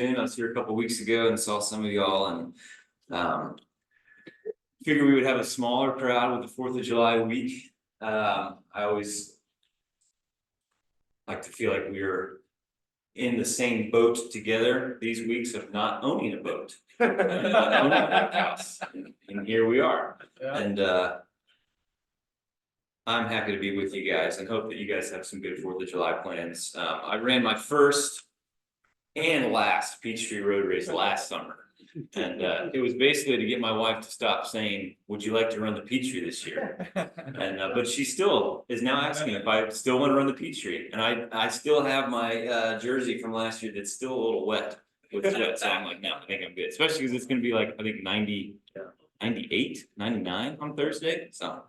I was here a couple weeks ago and saw some of y'all, and figured we would have a smaller crowd with the 4th of July week. I always like to feel like we're in the same boat together these weeks of not owning a boat, not owning a house, and here we are. Yeah. And I'm happy to be with you guys and hope that you guys have some good 4th of July plans. I ran my first and last Peachtree Road Race last summer. And it was basically to get my wife to stop saying, "Would you like to run the Peachtree this year?" And but she still is now asking if I still want to run the Peachtree. And I still have my jersey from last year that's still a little wet with sweat. So I'm like, no, I think I'm good. Especially because it's going to be like, I think 90, 98, 99 on Thursday. So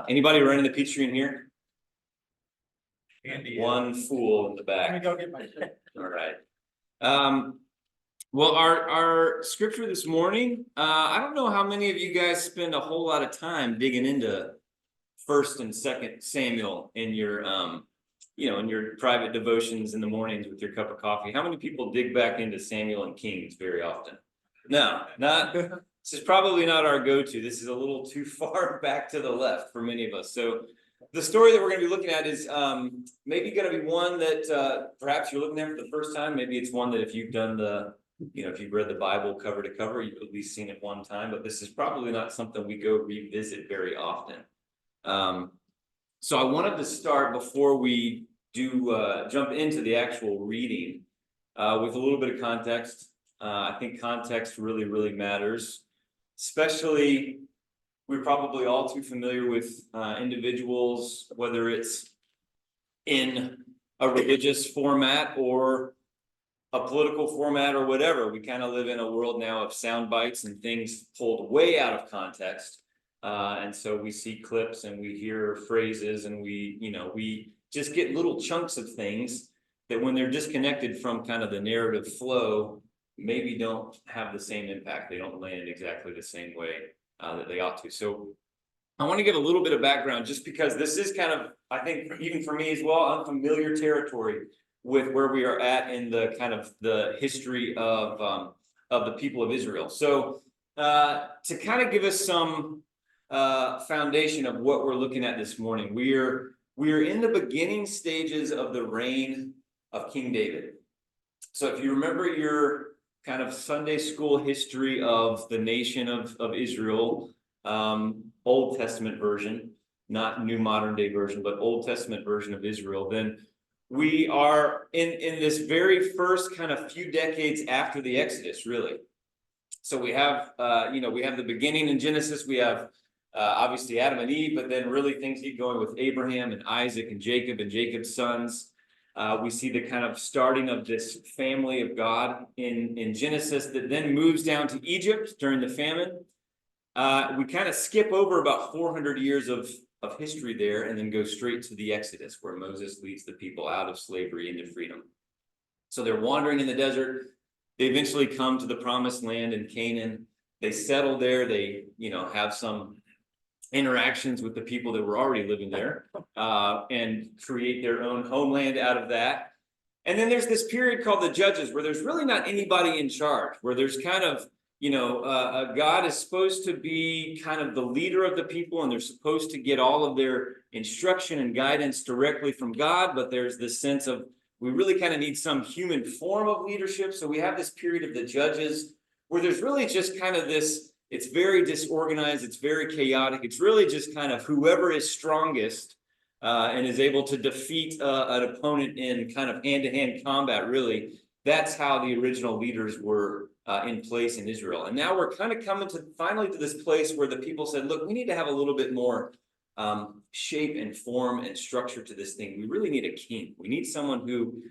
anybody running the Peachtree in here? Andy, One fool in the back. Let me go get my shit. All right. Well, our scripture this morning, I don't know how many of you guys spend a whole lot of time digging into 1st and 2nd Samuel in your, in your private devotions in the mornings with your cup of coffee. How many people dig back into Samuel and Kings very often? No, not. This is probably not our go-to. This is a little too far back to the left for many of us. So the story that we're going to be looking at is maybe going to be one that perhaps you're looking at for the first time. Maybe it's one that if you've done if you've read the Bible cover to cover, you've at least seen it one time, but this is probably not something we go revisit very often. So I wanted to start before we do jump into the actual reading with a little bit of context. I think context really, really matters, especially we're probably all too familiar with individuals, whether it's in a religious format or a political format or whatever. We kind of live in a world now of sound bites and things pulled way out of context. And so we see clips and we hear phrases and we just get little chunks of things that when they're disconnected from kind of the narrative flow, maybe don't have the same impact. They don't land exactly the same way that they ought to. So I want to give a little bit of background just because this is kind of, I think, even for me as well, unfamiliar territory with where we are at in the kind of the history of the people of Israel. So to kind of give us some foundation of what we're looking at this morning, we are in the beginning stages of the reign of King David. So if you remember your kind of Sunday school history of the nation of Israel, Old Testament version, not new modern day version, but Old Testament version of Israel, then we are in this very first kind of few decades after the Exodus, really. So we have, we have the beginning in Genesis, we have obviously Adam and Eve, but then really things keep going with Abraham and Isaac and Jacob's sons. We see the kind of starting of this family of God in Genesis that then moves down to Egypt during the famine. We kind of skip over about 400 years of history there and then go straight to the Exodus where Moses leads the people out of slavery into freedom. So they're wandering in the desert. They eventually come to the promised land in Canaan. They settle there. They, have some interactions with the people that were already living there and create their own homeland out of that. And then there's this period called the Judges where there's really not anybody in charge, where there's kind of, God is supposed to be kind of the leader of the people and they're supposed to get all of their instruction and guidance directly from God. But there's this sense of we really kind of need some human form of leadership. So we have this period of the Judges where there's really just kind of this, it's very disorganized, it's very chaotic. It's really just kind of whoever is strongest and is able to defeat an opponent in kind of hand-to-hand combat, really. That's how the original leaders were in place in Israel. And now we're kind of coming finally to this place where the people said, look, we need to have a little bit more shape and form and structure to this thing. We really need a king. We need someone who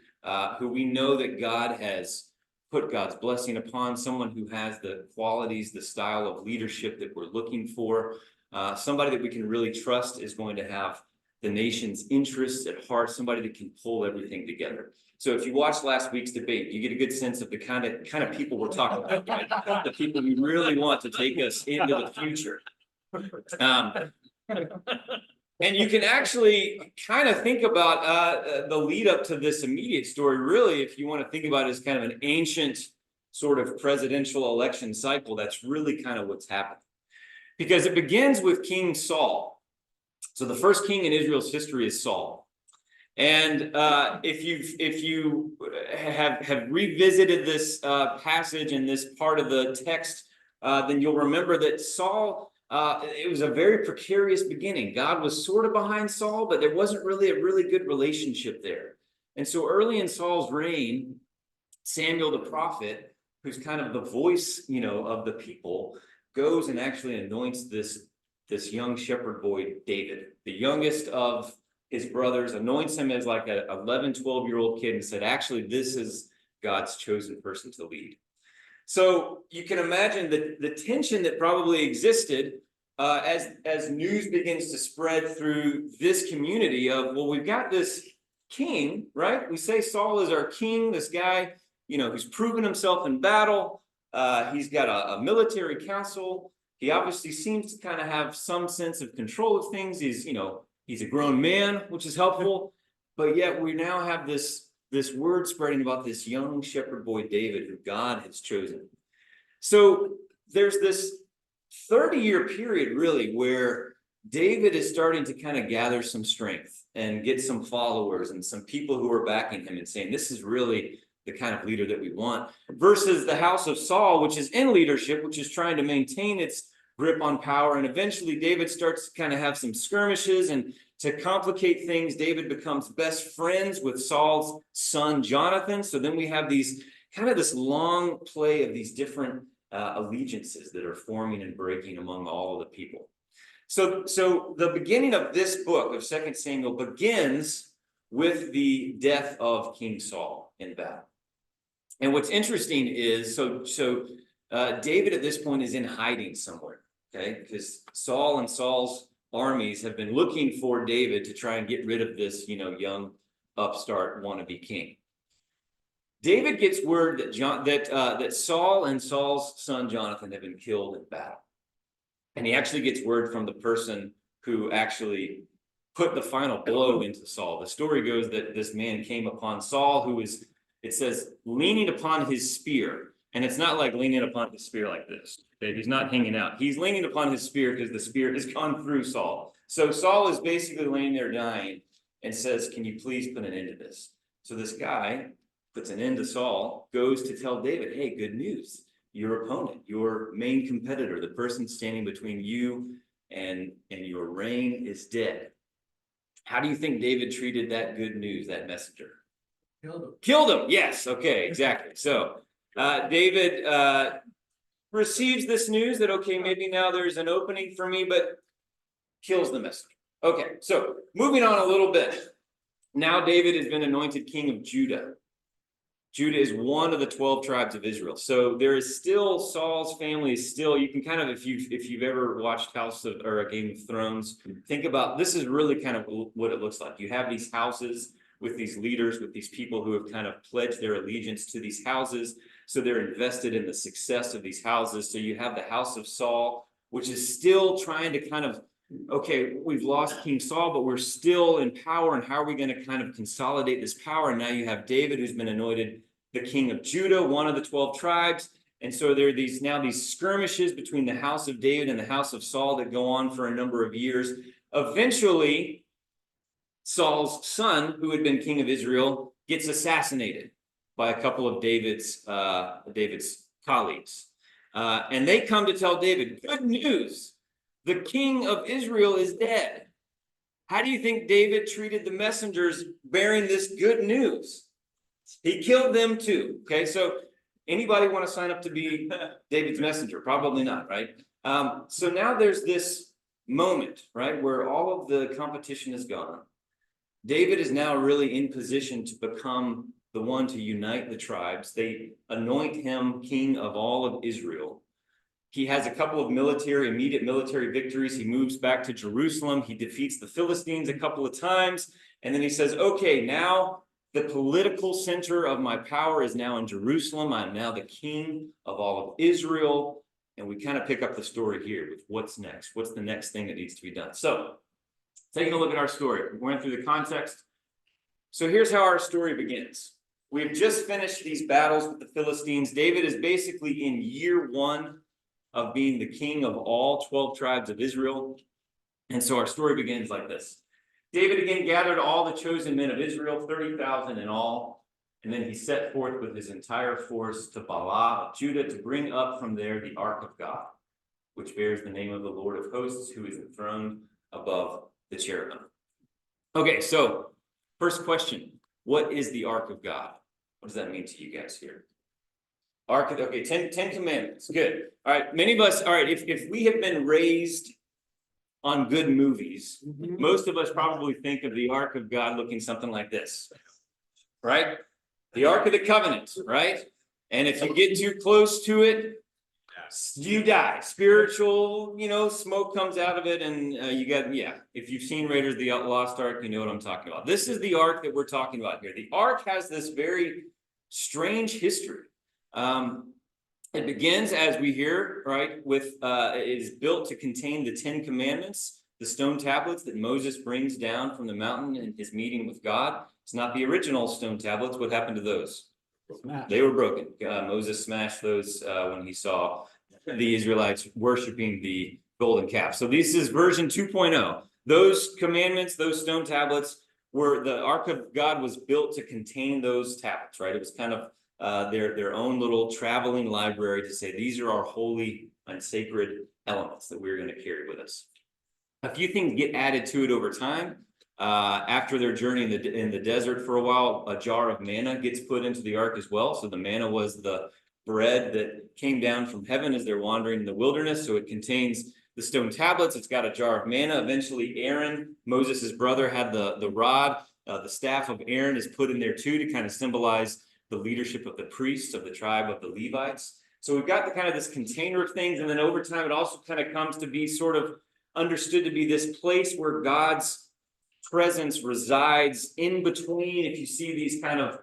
we know that God has put God's blessing upon, someone who has the qualities, the style of leadership that we're looking for, somebody that we can really trust is going to have the nation's interests at heart, somebody that can pull everything together. So if you watched last week's debate, you get a good sense of the kind of people we're talking about, right? The people who really want to take us into the future. And you can actually kind of think about the lead up to this immediate story, really, if you want to think about it as kind of an ancient sort of presidential election cycle, that's really kind of what's happening. Because it begins with King Saul. So the first king in Israel's history is Saul. And if you have revisited this passage and this part of the text, then you'll remember that Saul, it was a very precarious beginning. God was sort of behind Saul, but there wasn't really a really good relationship there. And so early in Saul's reign, Samuel the prophet, who's kind of the voice, of the people, goes and actually anoints this young shepherd boy, David, the youngest of his brothers, anoints him as like a 11, 12-year-old kid and said, actually, this is God's chosen person to lead. So you can imagine the tension that probably existed as news begins to spread through this community of, well, we've got this king, right? We say Saul is our king, this guy, who's proven himself in battle. He's got a military council. He obviously seems to kind of have some sense of control of things. He's a grown man, which is helpful. But yet we now have this word spreading about this young shepherd boy, David, who God has chosen. So there's this 30-year period, really, where David is starting to kind of gather some strength and get some followers and some people who are backing him and saying, this is really the kind of leader that we want, versus the house of Saul, which is in leadership, which is trying to maintain its grip on power. And eventually David starts to kind of have some skirmishes, and to complicate things, David becomes best friends with Saul's son, Jonathan. So then we have this long play of these different allegiances that are forming and breaking among all of the people. So the beginning of this book of 2 Samuel begins with the death of King Saul in battle. And what's interesting is, David at this point is in hiding somewhere, okay? Because Saul and Saul's armies have been looking for David to try and get rid of this, young upstart wannabe king. David gets word that Saul and Saul's son Jonathan have been killed in battle. And he actually gets word from the person who actually put the final blow into Saul. The story goes that this man came upon Saul, who was, it says, leaning upon his spear. And it's not like leaning upon his spear like this. Okay? He's not hanging out. He's leaning upon his spear because the spear has gone through Saul. So Saul is basically laying there dying and says, can you please put an end to this? So this guy puts an end to Saul, goes to tell David, hey, good news. Your opponent, your main competitor, the person standing between you and your reign is dead. How do you think David treated that good news, that messenger? Killed him. Yes. Okay, exactly. So David receives this news that, okay, maybe now there's an opening for me, but kills the messenger. Okay, so moving on a little bit. Now David has been anointed king of Judah. Judah is one of the 12 tribes of Israel. So there is still, Saul's family is still, you can kind of, if you've ever watched a Game of Thrones, think about, this is really kind of what it looks like. You have these houses with these leaders, with these people who have kind of pledged their allegiance to these houses. So they're invested in the success of these houses. So you have the house of Saul, which is still trying to kind of, okay, we've lost King Saul, but we're still in power. And how are we going to kind of consolidate this power? And now you have David, who's been anointed the king of Judah, one of the 12 tribes. And so there are these skirmishes between the house of David and the house of Saul that go on for a number of years. Eventually, Saul's son, who had been king of Israel, gets assassinated by a couple of David's colleagues. And they come to tell David, good news, the king of Israel is dead. How do you think David treated the messengers bearing this good news? He killed them too. Okay, so anybody want to sign up to be David's messenger? Probably not, right? So now there's this moment, right, where all of the competition is gone. David is now really in position to become the one to unite the tribes. They anoint him king of all of Israel. He has a couple of immediate military victories. He moves back to Jerusalem. He defeats the Philistines a couple of times. And then he says, okay, now the political center of my power is now in Jerusalem. I'm now the king of all of Israel. And we kind of pick up the story here with what's next. What's the next thing that needs to be done? So taking a look at our story. We're going through the context. So here's how our story begins. We've just finished these battles with the Philistines. David is basically in year one of being the king of all 12 tribes of Israel. And so our story begins like this. David again gathered all the chosen men of Israel, 30,000 in all. And then he set forth with his entire force to Baalah of Judah to bring up from there the ark of God, which bears the name of the Lord of hosts, who is enthroned above the cherubim. Okay, so first question, what is the ark of God? What does that mean to you guys here? Ark, okay, 10 commandments, good. All right, many of us, all right, if we have been raised on good movies, most of us probably think of the ark of God looking something like this, right? The Ark of the Covenant, right? And if you get too close to it, you die. Spiritual, smoke comes out of it, and you got, if you've seen Raiders of the Lost Ark, you know what I'm talking about. This is the Ark that we're talking about here. The Ark has this very strange history. It begins, as we hear, right, with, it is built to contain the 10 commandments, the stone tablets that Moses brings down from the mountain in his meeting with God. It's not the original stone tablets. What happened to those? Smashed. They were broken. Moses smashed those when he saw the Israelites worshiping the golden calf. So this is version 2.0. Those commandments, those stone tablets, were the Ark of God was built to contain those tablets, right? It was kind of their own little traveling library to say, these are our holy and sacred elements that we're going to carry with us. A few things get added to it over time. After their journey in the desert for a while, a jar of manna gets put into the ark as well. So the manna was the bread that came down from heaven as they're wandering in the wilderness. So it contains the stone tablets. It's got a jar of manna. Eventually Aaron, Moses' brother, had the rod. The staff of Aaron is put in there too to kind of symbolize the leadership of the priests of the tribe of the Levites. So we've got the kind of this container of things. And then over time, it also kind of comes to be sort of understood to be this place where God's presence resides in between. If you see these kind of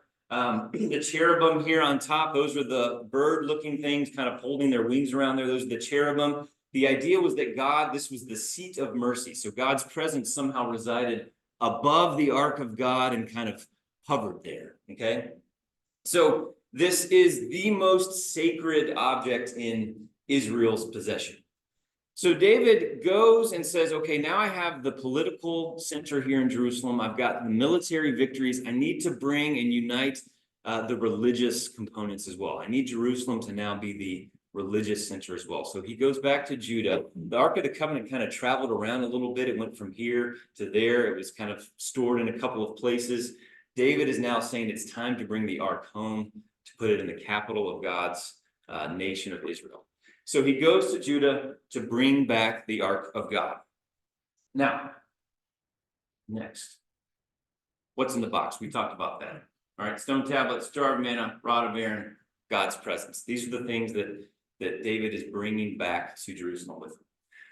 the cherubim here on top, those are the bird looking things kind of holding their wings around there. Those are the cherubim. The idea was that this was the seat of mercy. So God's presence somehow resided above the ark of God and kind of hovered there. Okay. So this is the most sacred object in Israel's possession. So David goes and says, okay, now I have the political center here in Jerusalem. I've got the military victories. I need to bring and unite the religious components as well. I need Jerusalem to now be the religious center as well. So he goes back to Judah. The Ark of the Covenant kind of traveled around a little bit. It went from here to there. It was kind of stored in a couple of places. David is now saying it's time to bring the Ark home, to put it in the capital of God's nation of Israel. So he goes to Judah to bring back the Ark of God. Now, next, what's in the box? We talked about that. All right, stone tablets, jar of manna, rod of Aaron, God's presence. These are the things that David is bringing back to Jerusalem with him.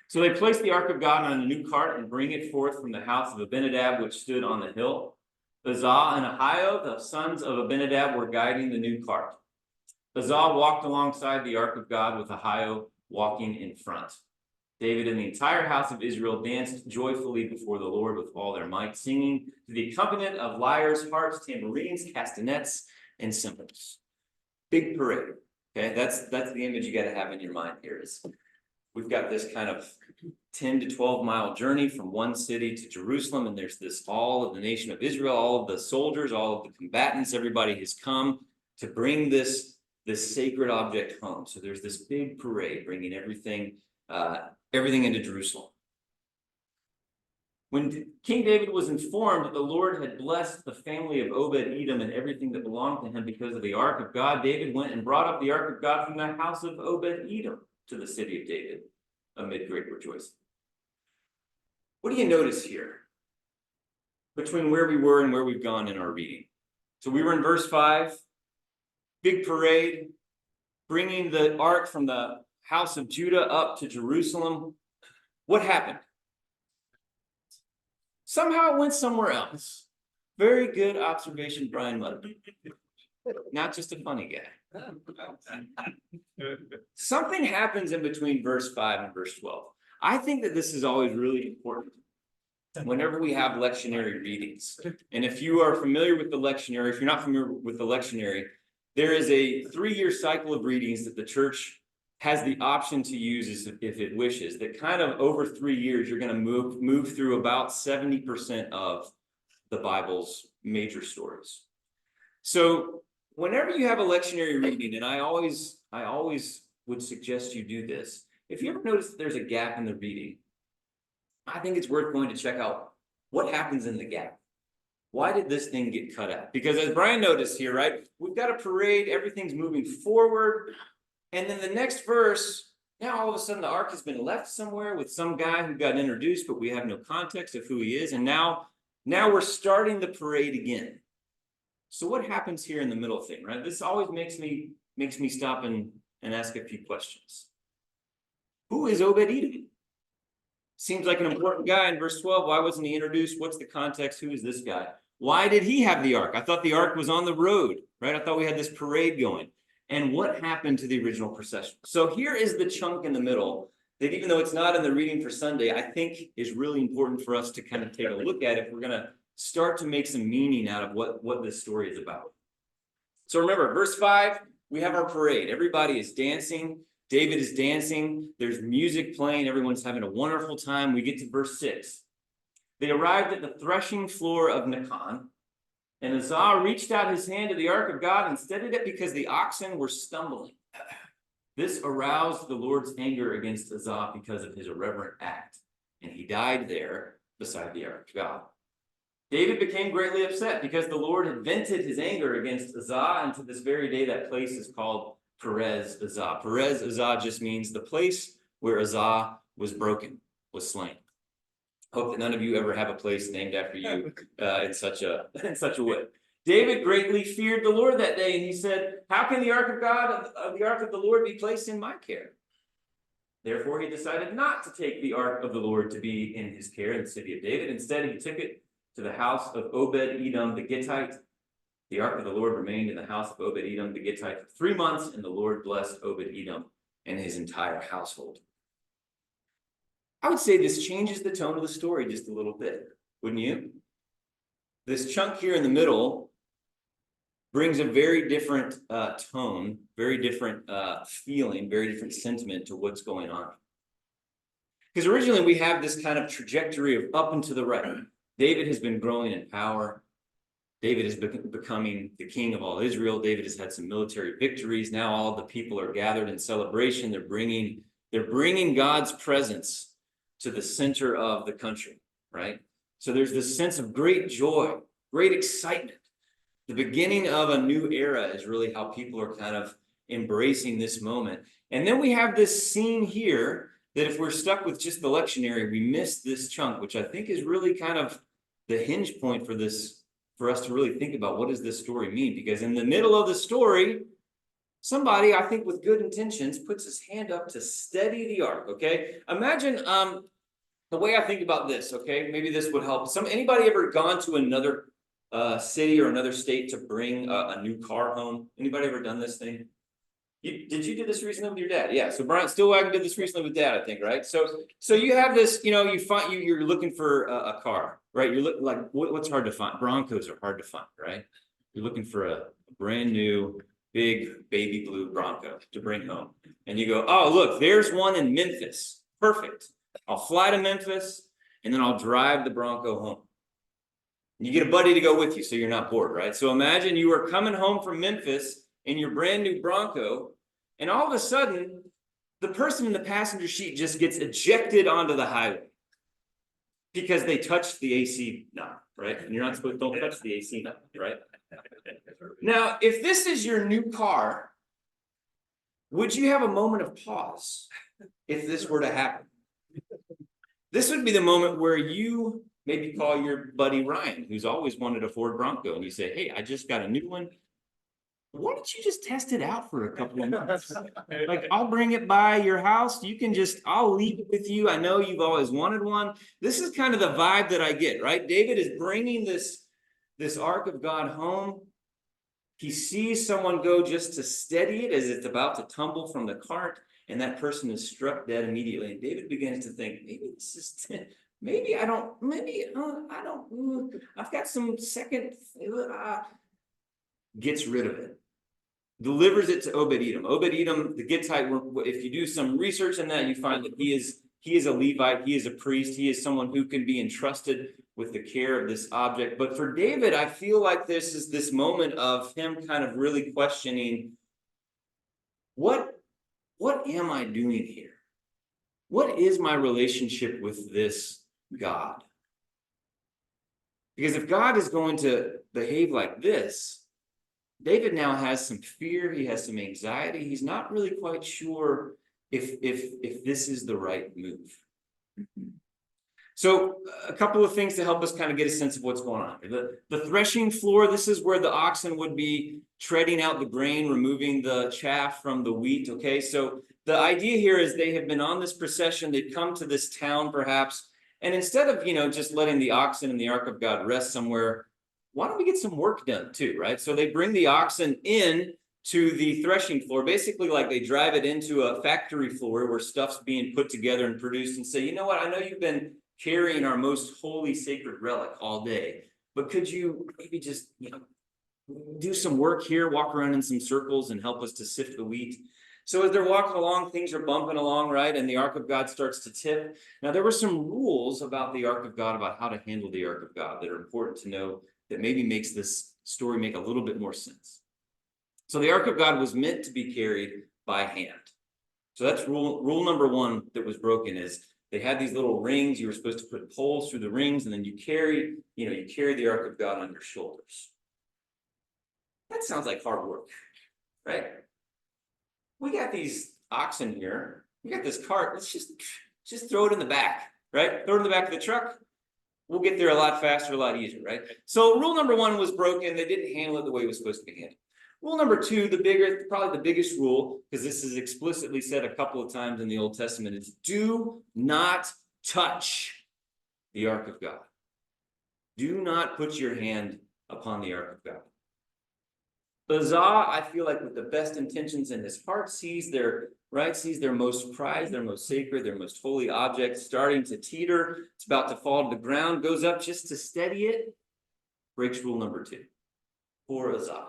So they place the Ark of God on a new cart and bring it forth from the house of Abinadab, which stood on the hill. Uzzah and Ahio, the sons of Abinadab, were guiding the new cart. Uzzah walked alongside the Ark of God with Ahio walking in front. David and the entire house of Israel danced joyfully before the Lord with all their might, singing to the accompaniment of lyres, harps, tambourines, castanets, and cymbals. Big parade. Okay, that's the image you got to have in your mind here. Is we've got this kind of 10 to 12 mile journey from one city to Jerusalem, and there's this all of the nation of Israel, all of the soldiers, all of the combatants, everybody has come to bring this sacred object home. So there's this big parade bringing everything into Jerusalem. When King David was informed that the Lord had blessed the family of Obed-Edom and everything that belonged to him because of the Ark of God, David went and brought up the Ark of God from the house of Obed-Edom to the city of David amid great rejoicing. What do you notice here between where we were and where we've gone in our reading? So we were in verse 5, big parade, bringing the ark from the house of Judah up to Jerusalem. What happened? Somehow it went somewhere else. Very good observation, Brian Ludwig. Not just a funny guy. Something happens in between verse 5 and verse 12. I think that this is always really important. whenever we have lectionary readings. And if you are familiar with the lectionary, if you're not familiar with the lectionary, there is a 3-year cycle of readings that the church has the option to use if it wishes, that kind of over 3 years, you're going to move through about 70% of the Bible's major stories. So whenever you have a lectionary reading, and I always would suggest you do this, if you ever notice that there's a gap in the reading, I think it's worth going to check out what happens in the gap. Why did this thing get cut out? Because as Brian noticed here, right, we've got a parade, everything's moving forward. And then the next verse, now all of a sudden the ark has been left somewhere with some guy who got introduced, but we have no context of who he is. And now we're starting the parade again. So what happens here in the middle thing, right? This always makes me stop and ask a few questions. Who is Obed-Edom? Seems like an important guy in verse 12. Why wasn't he introduced? What's the context? Who is this guy? Why did he have the ark? I thought the ark was on the road, right? I thought we had this parade going. And what happened to the original procession? So here is the chunk in the middle that, even though it's not in the reading for Sunday, I think is really important for us to kind of take a look at if we're going to start to make some meaning out of what this story is about. So remember, verse 5, we have our parade. Everybody is dancing. David is dancing. There's music playing. Everyone's having a wonderful time. We get to verse 6. They arrived at the threshing floor of Nacon, and Uzzah reached out his hand to the ark of God and steadied it because the oxen were stumbling. This aroused the Lord's anger against Uzzah because of his irreverent act, and he died there beside the ark of God. David became greatly upset because the Lord had vented his anger against Uzzah, and to this very day that place is called Perez Uzzah. Perez Uzzah just means the place where Uzzah was broken, was slain. Hope that none of you ever have a place named after you in such a way. David greatly feared the Lord that day, and he said, "How can the ark of God, the ark of the Lord, be placed in my care?" Therefore, he decided not to take the ark of the Lord to be in his care in the city of David. Instead, he took it to the house of Obed-Edom the Gittite. The ark of the Lord remained in the house of Obed-Edom the Gittite for 3 months, and the Lord blessed Obed-Edom and his entire household. I would say this changes the tone of the story just a little bit, wouldn't you? This chunk here in the middle brings a very different tone, very different feeling, very different sentiment to what's going on. Because originally we have this kind of trajectory of up and to the right. David has been growing in power. David is becoming the king of all Israel. David has had some military victories. Now all the people are gathered in celebration. They're bringing God's presence to the center of the country, right? So there's this sense of great joy, great excitement. The beginning of a new era is really how people are kind of embracing this moment. And then we have this scene here that if we're stuck with just the lectionary, we miss this chunk, which I think is really kind of the hinge point for this, for us to really think about what does this story mean? Because in the middle of the story, somebody, I think with good intentions, puts his hand up to steady the ark, okay? Imagine the way I think about this, okay? Maybe this would help. Anybody ever gone to another city or another state to bring a new car home? Anybody ever done this thing? Did you do this recently with your dad? Yeah. So Brian Stillwagon did this recently with dad, I think, right? So you have this, you're looking for a car, right? You're looking like what's hard to find? Broncos are hard to find, right? You're looking for a brand new big baby blue Bronco to bring home, and you go, oh look, there's one in Memphis. Perfect. I'll fly to Memphis, and then I'll drive the Bronco home. And you get a buddy to go with you, so you're not bored, right? So imagine you are coming home from Memphis in your brand new Bronco, and all of a sudden, the person in the passenger seat just gets ejected onto the highway because they touched the AC knob, right? And you're not supposed to, don't touch the AC knob, right? Now, if this is your new car, would you have a moment of pause if this were to happen? This would be the moment where you maybe call your buddy Ryan, who's always wanted a Ford Bronco, and you say, hey, I just got a new one. Why don't you just test it out for a couple of months? Like, I'll bring it by your house. I'll leave it with you. I know you've always wanted one. This is kind of the vibe that I get, right? David is bringing this ark of God home. He sees someone go just to steady it as it's about to tumble from the cart, and that person is struck dead immediately. And David begins to think, maybe maybe I don't, I've got some second, gets rid of it. Delivers it to Obed-Edom. Obed-Edom, the Gittite, if you do some research in that, you find that he is a Levite, he is a priest, he is someone who can be entrusted with the care of this object. But for David, I feel like this is this moment of him kind of really questioning, what am I doing here? What is my relationship with this God? Because if God is going to behave like this, David now has some fear, he has some anxiety. He's not really quite sure if this is the right move. So a couple of things to help us kind of get a sense of what's going on. The threshing floor, this is where the oxen would be treading out the grain, removing the chaff from the wheat, okay? So the idea here is they have been on this procession, they've come to this town perhaps, and instead of, just letting the oxen and the ark of God rest somewhere, why don't we get some work done too, right? So they bring the oxen in to the threshing floor, basically like they drive it into a factory floor where stuff's being put together and produced, and say, you know what, I know you've been carrying our most holy sacred relic all day, but could you maybe just, do some work here, walk around in some circles and help us to sift the wheat? So as they're walking along, things are bumping along, right? And the Ark of God starts to tip. Now, there were some rules about the Ark of God, about how to handle the Ark of God, that are important to know, that maybe makes this story make a little bit more sense. So the Ark of God was meant to be carried by hand. So that's rule number one that was broken, is they had these little rings. You were supposed to put poles through the rings, and then you carry the Ark of God on your shoulders. That sounds like hard work, right? We got these oxen here. We got this cart. Let's just throw it in the back, right? Throw it in the back of the truck. We'll get there a lot faster, a lot easier, right? So rule number one was broken. They didn't handle it the way it was supposed to be handled. Rule number two, probably the biggest rule, because this is explicitly said a couple of times in the Old Testament, is do not touch the Ark of God. Do not put your hand upon the Ark of God. Uzzah, I feel like with the best intentions in his heart, sees their most prized, their most sacred, their most holy object starting to teeter. It's about to fall to the ground, goes up just to steady it, breaks rule number two. Poor Uzzah.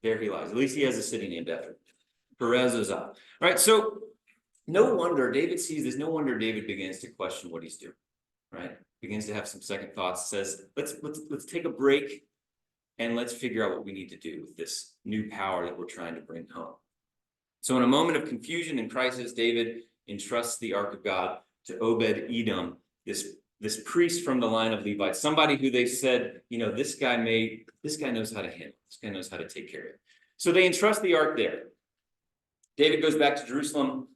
There he lies. At least he has a city named after him. Perez Uzzah. All right, so no wonder David sees this. No wonder David begins to question what he's doing, right? Begins to have some second thoughts, says, let's take a break and let's figure out what we need to do with this new power that we're trying to bring home. So in a moment of confusion and crisis, David entrusts the Ark of God to Obed-Edom, this priest from the line of Levi, somebody who they said, this guy knows how to handle, this guy knows how to take care of it. So they entrust the Ark there. David goes back to Jerusalem,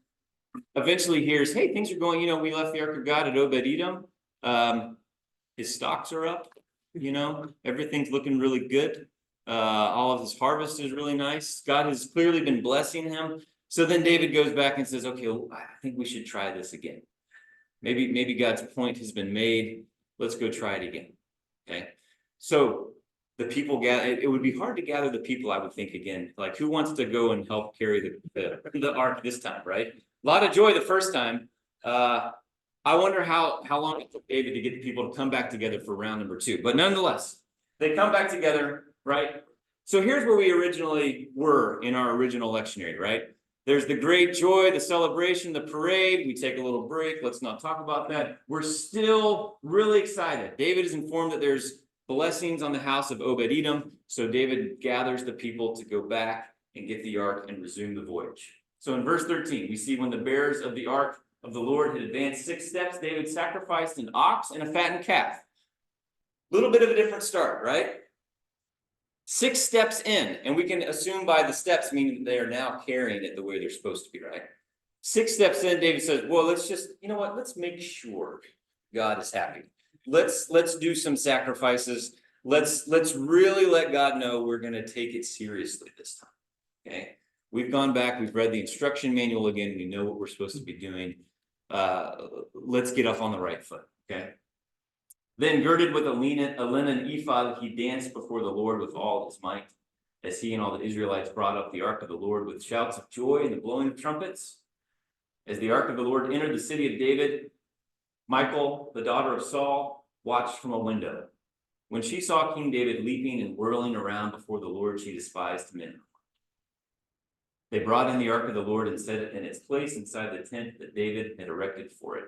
eventually hears, hey, things are going, we left the Ark of God at Obed-Edom. His stocks are up, everything's looking really good. All of his harvest is really nice. God has clearly been blessing him. So then David goes back and says, okay, well, I think we should try this again. Maybe God's point has been made. Let's go try it again. Okay. So the people gather. It would be hard to gather the people, I would think, again. Like, who wants to go and help carry the ark this time, right? A lot of joy the first time. I wonder how long it took David to get the people to come back together for round number two. But nonetheless, they come back together, right? So here's where we originally were in our original lectionary, right? There's the great joy, the celebration, the parade. We take a little break. Let's not talk about that. We're still really excited. David is informed that there's blessings on the house of Obed-Edom. So David gathers the people to go back and get the ark and resume the voyage. So in verse 13, we see when the bearers of the ark of the Lord had advanced 6 steps, David sacrificed an ox and a fattened calf. A little bit of a different start, right? 6 steps in, and we can assume by the steps, meaning they are now carrying it the way they're supposed to be, right? 6 steps in, David says, well, let's just, let's make sure God is happy. Let's do some sacrifices. Let's really let God know we're going to take it seriously this time, okay? We've gone back, we've read the instruction manual again, we know what we're supposed to be doing. Let's get off on the right foot, okay? Then girded with a linen ephod, he danced before the Lord with all his might, as he and all the Israelites brought up the ark of the Lord with shouts of joy and the blowing of trumpets. As the ark of the Lord entered the city of David, Michal, the daughter of Saul, watched from a window. When she saw King David leaping and whirling around before the Lord, she despised him. They brought in the ark of the Lord and set it in its place inside the tent that David had erected for it.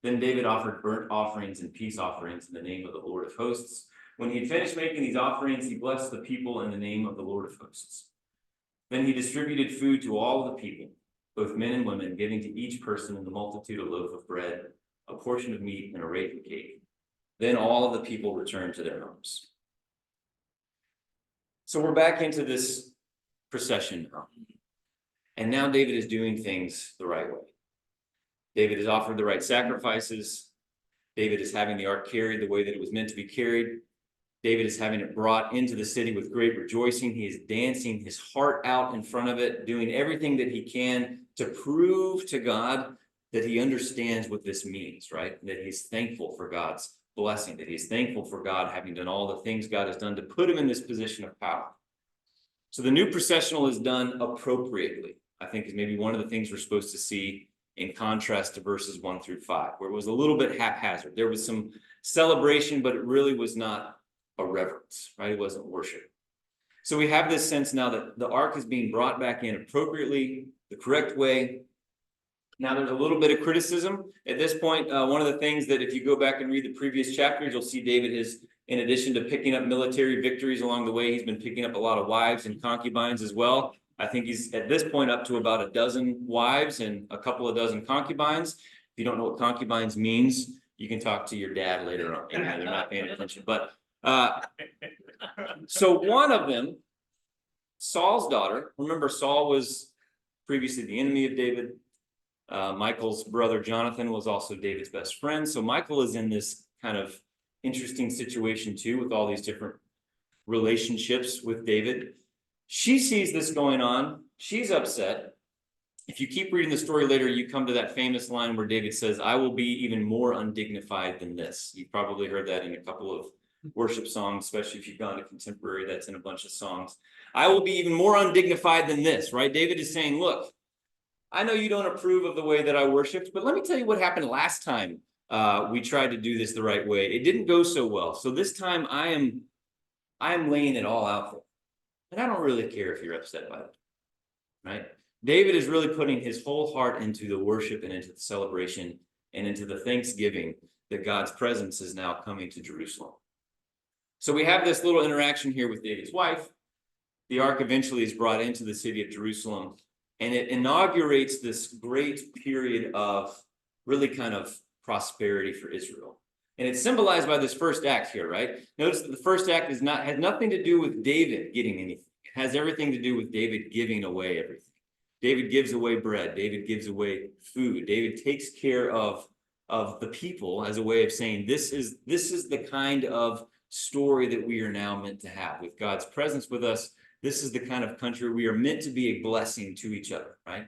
Then David offered burnt offerings and peace offerings in the name of the Lord of hosts. When he had finished making these offerings, he blessed the people in the name of the Lord of hosts. Then he distributed food to all the people, both men and women, giving to each person in the multitude a loaf of bread, a portion of meat, and a raisin cake. Then all of the people returned to their homes. So we're back into this procession now. And now David is doing things the right way. David has offered the right sacrifices. David is having the ark carried the way that it was meant to be carried. David is having it brought into the city with great rejoicing. He is dancing his heart out in front of it, doing everything that he can to prove to God that he understands what this means, right? That he's thankful for God's blessing, that he's thankful for God having done all the things God has done to put him in this position of power. So the new processional is done appropriately, I think, is maybe one of the things we're supposed to see in contrast to verses 1-5, where it was a little bit haphazard. There was some celebration, but it really was not a reverence, right? It wasn't worship. So we have this sense now that the ark is being brought back in appropriately, the correct way. Now there's a little bit of criticism at this point. One of the things that if you go back and read the previous chapters, you'll see David is, in addition to picking up military victories along the way, he's been picking up a lot of wives and concubines as well. I think he's at this point up to about a dozen wives and a couple of dozen concubines. If you don't know what concubines means, you can talk to your dad later on. They're not paying attention. But so one of them, Saul's daughter, remember Saul was previously the enemy of David. Michal's brother Jonathan was also David's best friend. So Michal is in this kind of interesting situation too, with all these different relationships with David. She sees this going on. She's upset. If you keep reading the story later, you come to that famous line where David says, I will be even more undignified than this. You've probably heard that in a couple of worship songs, especially if you've gone to contemporary, that's in a bunch of songs. I will be even more undignified than this, right? David is saying, look, I know you don't approve of the way that I worshiped, but let me tell you what happened last time we tried to do this the right way. It didn't go so well. So this time I am laying it all out for you. And I don't really care if you're upset by it, right? David is really putting his whole heart into the worship and into the celebration and into the thanksgiving that God's presence is now coming to Jerusalem. So we have this little interaction here with David's wife. The ark eventually is brought into the city of Jerusalem, and it inaugurates this great period of really kind of prosperity for Israel. And it's symbolized by this first act here, right? Notice that the first act has nothing to do with David getting anything. It has everything to do with David giving away everything. David gives away bread. David gives away food. David takes care of the people as a way of saying, this is the kind of story that we are now meant to have. With God's presence with us, this is the kind of country we are meant to be a blessing to each other, right?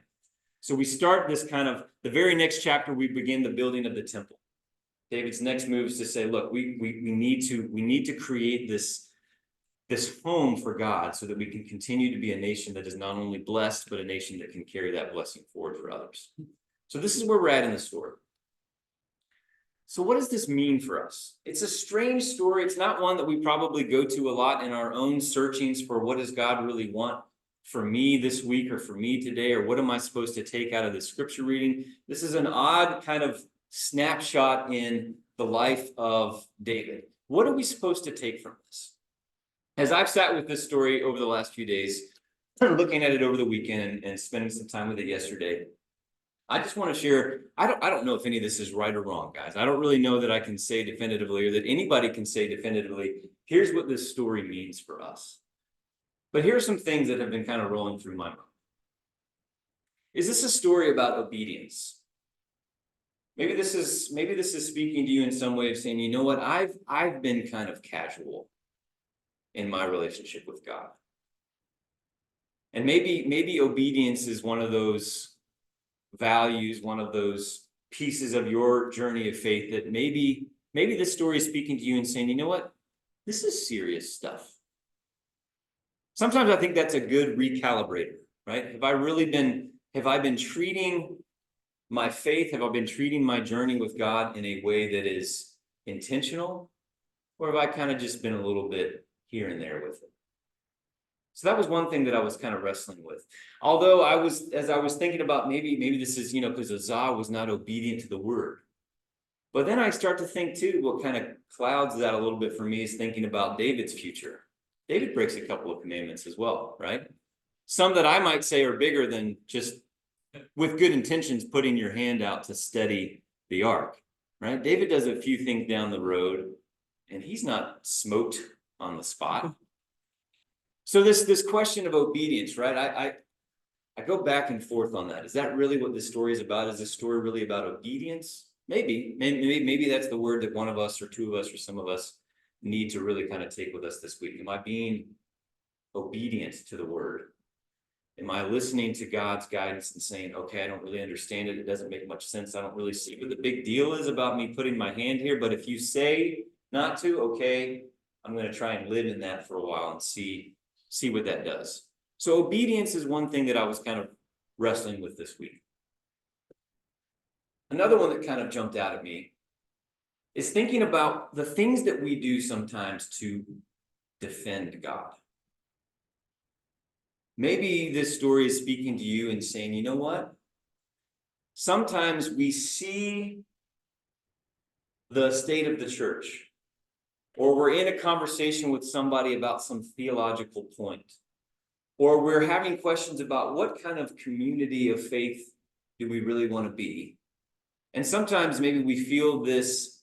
So we start this kind of, the very next chapter, we begin the building of the temple. David's next move is to say, look, we need to create this home for God so that we can continue to be a nation that is not only blessed, but a nation that can carry that blessing forward for others. So this is where we're at in the story. So what does this mean for us? It's a strange story. It's not one that we probably go to a lot in our own searchings for what does God really want for me this week or for me today, or what am I supposed to take out of this scripture reading? This is an odd kind of snapshot in the life of David. What are we supposed to take from this? As I've sat with this story over the last few days, looking at it over the weekend and spending some time with it yesterday, I just want to share, I don't know if any of this is right or wrong, guys. I don't really know that I can say definitively or that anybody can say definitively, here's what this story means for us. But here are some things that have been kind of rolling through my mind. Is this a story about obedience? Maybe this is speaking to you in some way of saying, you know what, I've been kind of casual in my relationship with God. And maybe obedience is one of those values, one of those pieces of your journey of faith that maybe this story is speaking to you and saying, you know what, this is serious stuff. Sometimes I think that's a good recalibrator, right? Have I been treating my faith? Have I been treating my journey with God in a way that is intentional? Or have I kind of just been a little bit here and there with it? So that was one thing that I was kind of wrestling with. Although as I was thinking about maybe this is, because Uzzah was not obedient to the word. But then I start to think too, what kind of clouds that a little bit for me is thinking about David's future. David breaks a couple of commandments as well, right? Some that I might say are bigger than just with good intentions, putting your hand out to steady the ark, right? David does a few things down the road and he's not smoked on the spot. So this question of obedience, right? I go back and forth on that. Is that really what this story is about? Is this story really about obedience? Maybe that's the word that one of us or two of us or some of us need to really kind of take with us this week. Am I being obedient to the word? Am I listening to God's guidance and saying, okay, I don't really understand it. It doesn't make much sense. I don't really see what the big deal is about me putting my hand here. But if you say not to, okay, I'm going to try and live in that for a while and see what that does. So obedience is one thing that I was kind of wrestling with this week. Another one that kind of jumped out at me is thinking about the things that we do sometimes to defend God. Maybe this story is speaking to you and saying, you know what? Sometimes we see the state of the church, or we're in a conversation with somebody about some theological point, or we're having questions about what kind of community of faith do we really want to be? And sometimes maybe we feel this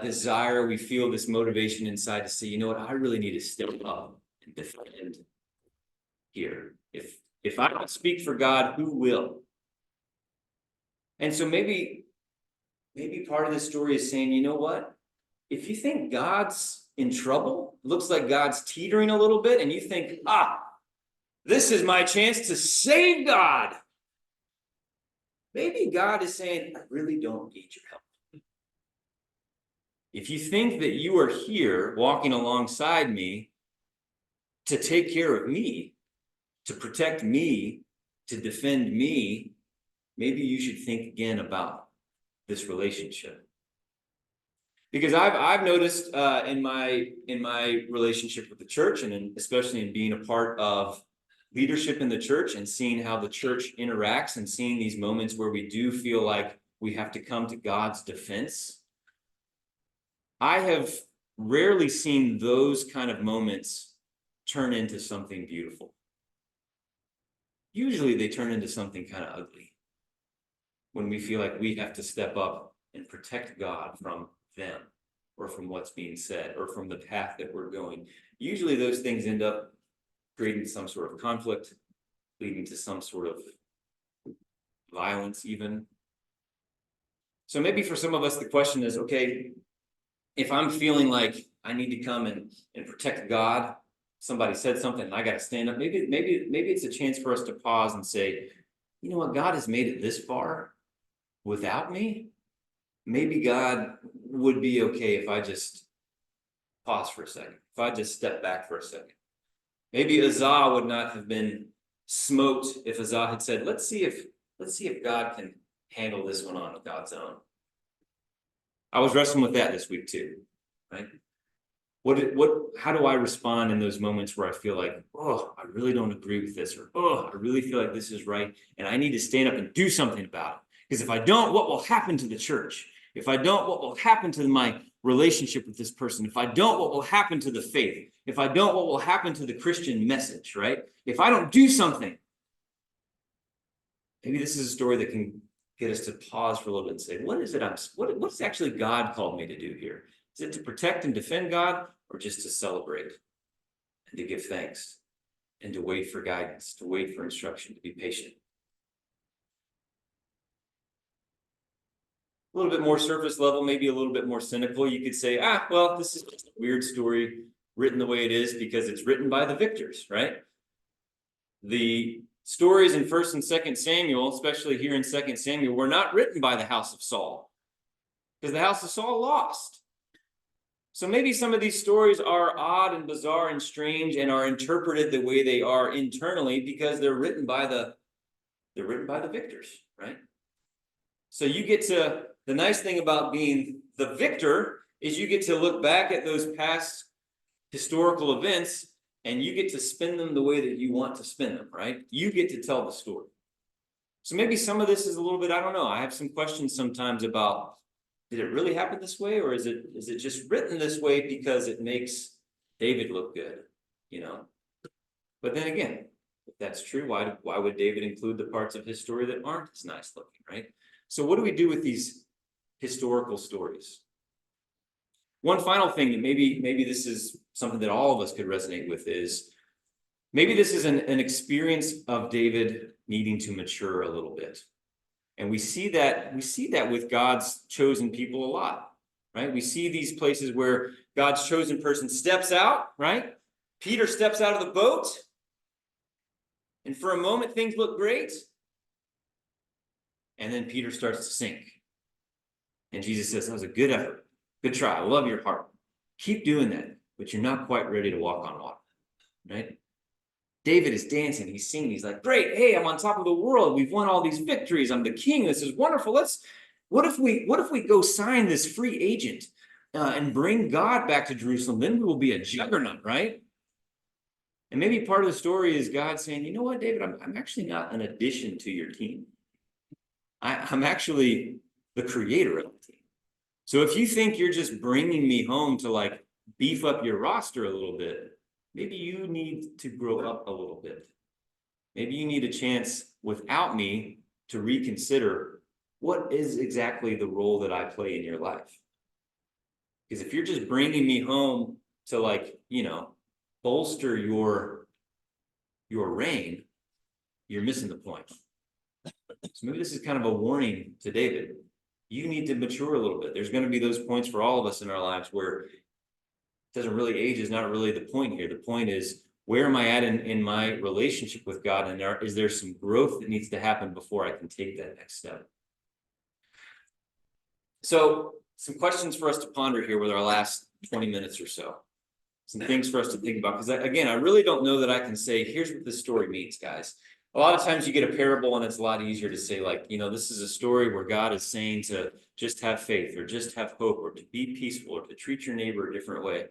desire, we feel this motivation inside to say, you know what, I really need to step up and defend here. If I don't speak for God, who will? And so maybe part of this story is saying, you know what? If you think God's in trouble, looks like God's teetering a little bit, and you think, this is my chance to save God. Maybe God is saying, I really don't need your help. If you think that you are here walking alongside me to take care of me, to protect me, to defend me, maybe you should think again about this relationship. Because I've noticed in my relationship with the church, and especially in being a part of leadership in the church and seeing how the church interacts and seeing these moments where we do feel like we have to come to God's defense, I have rarely seen those kind of moments turn into something beautiful. Usually they turn into something kind of ugly when we feel like we have to step up and protect God from them or from what's being said or from the path that we're going. Usually those things end up creating some sort of conflict, leading to some sort of violence even. So maybe for some of us, the question is, okay, if I'm feeling like I need to come and protect God, somebody said something and I got to stand up, maybe it's a chance for us to pause and say, you know what, God has made it this far without me. Maybe God would be okay if I just pause for a second, if I just step back for a second. Maybe Uzzah would not have been smoked if Uzzah had said, let's see if God can handle this one on God's own. I was wrestling with that this week too, right? How do I respond in those moments where I feel like, I really don't agree with this, or I really feel like this is right, and I need to stand up and do something about it. Because if I don't, what will happen to the church? If I don't, what will happen to my relationship with this person? If I don't, what will happen to the faith? If I don't, what will happen to the Christian message, right? If I don't do something, maybe this is a story that can get us to pause for a little bit and say, what's actually God called me to do here? Is it to protect and defend God, or just to celebrate and to give thanks and to wait for guidance, to wait for instruction, to be patient? A little bit more surface level, maybe a little bit more cynical. You could say, well, this is just a weird story written the way it is because it's written by the victors, right? The stories in 1st and 2nd Samuel, especially here in 2nd Samuel, were not written by the house of Saul because the house of Saul lost. So maybe some of these stories are odd and bizarre and strange and are interpreted the way they are internally because they're written by the victors, right? So you get to, the nice thing about being the victor is you get to look back at those past historical events and you get to spin them the way that you want to spin them, right? You get to tell the story. So maybe some of this is a little bit, I don't know. I have some questions sometimes about, did it really happen this way? Or is it just written this way because it makes David look good, you know? But then again, if that's true, why would David include the parts of his story that aren't as nice looking, right? So what do we do with these historical stories? One final thing that maybe this is something that all of us could resonate with is, maybe this is an experience of David needing to mature a little bit. And we see that with God's chosen people a lot, right? We see these places where God's chosen person steps out, right? Peter steps out of the boat, and for a moment things look great. And then Peter starts to sink. And Jesus says, that was a good effort. Good try. I love your heart. Keep doing that, but you're not quite ready to walk on water, right? David is dancing. He's singing. He's like, great. Hey, I'm on top of the world. We've won all these victories. I'm the king. This is wonderful. What if we go sign this free agent and bring God back to Jerusalem? Then we will be a juggernaut, right? And maybe part of the story is God saying, you know what, David, I'm actually not an addition to your team. I'm actually the creator of the team. So if you think you're just bringing me home to like beef up your roster a little bit, maybe you need to grow up a little bit. Maybe you need a chance without me to reconsider what is exactly the role that I play in your life. Because if you're just bringing me home to like, you know, bolster your reign, you're missing the point. So maybe this is kind of a warning to David. You need to mature a little bit. There's going to be those points for all of us in our lives where it doesn't really, age is not really the point here. The point is, where am I at in my relationship with God? And is there some growth that needs to happen before I can take that next step? So some questions for us to ponder here with our last 20 minutes or so. Some things for us to think about. Because again, I really don't know that I can say, here's what this story means, guys. A lot of times you get a parable and it's a lot easier to say, like, you know, this is a story where God is saying to just have faith or just have hope or to be peaceful or to treat your neighbor a different way.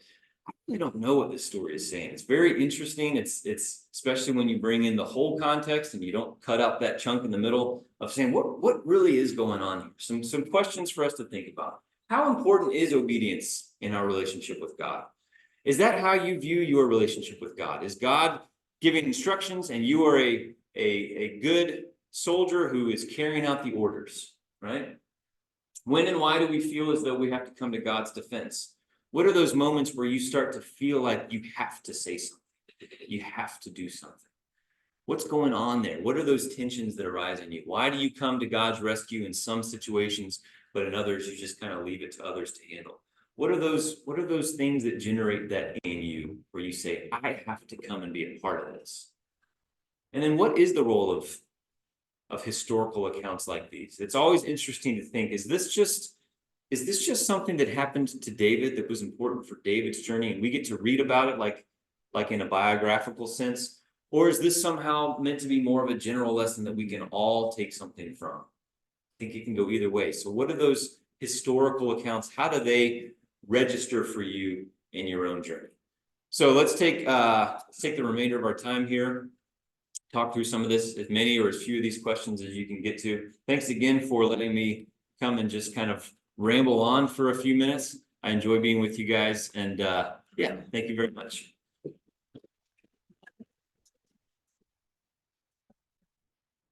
I really don't know what this story is saying. It's very interesting. It's especially when you bring in the whole context and you don't cut out that chunk in the middle of saying what really is going on here. Some questions for us to think about. How important is obedience in our relationship with God? Is that how you view your relationship with God? Is God giving instructions and you are a good soldier who is carrying out the orders, right? When and why do we feel as though we have to come to God's defense? What are those moments where you start to feel like you have to say something? You have to do something. What's going on there? What are those tensions that arise in you? Why do you come to God's rescue in some situations, but in others you just kind of leave it to others to handle? What are those things that generate that in you where you say, I have to come and be a part of this? And then what is the role of historical accounts like these? It's always interesting to think, is this just something that happened to David that was important for David's journey and we get to read about it like in a biographical sense? Or is this somehow meant to be more of a general lesson that we can all take something from? I think it can go either way. So what are those historical accounts? How do they register for you in your own journey? So let's take the remainder of our time here, talk through some of this, as many or as few of these questions as you can get to. Thanks again for letting me come and just kind of ramble on for a few minutes. I enjoy being with you guys, and yeah, thank you very much.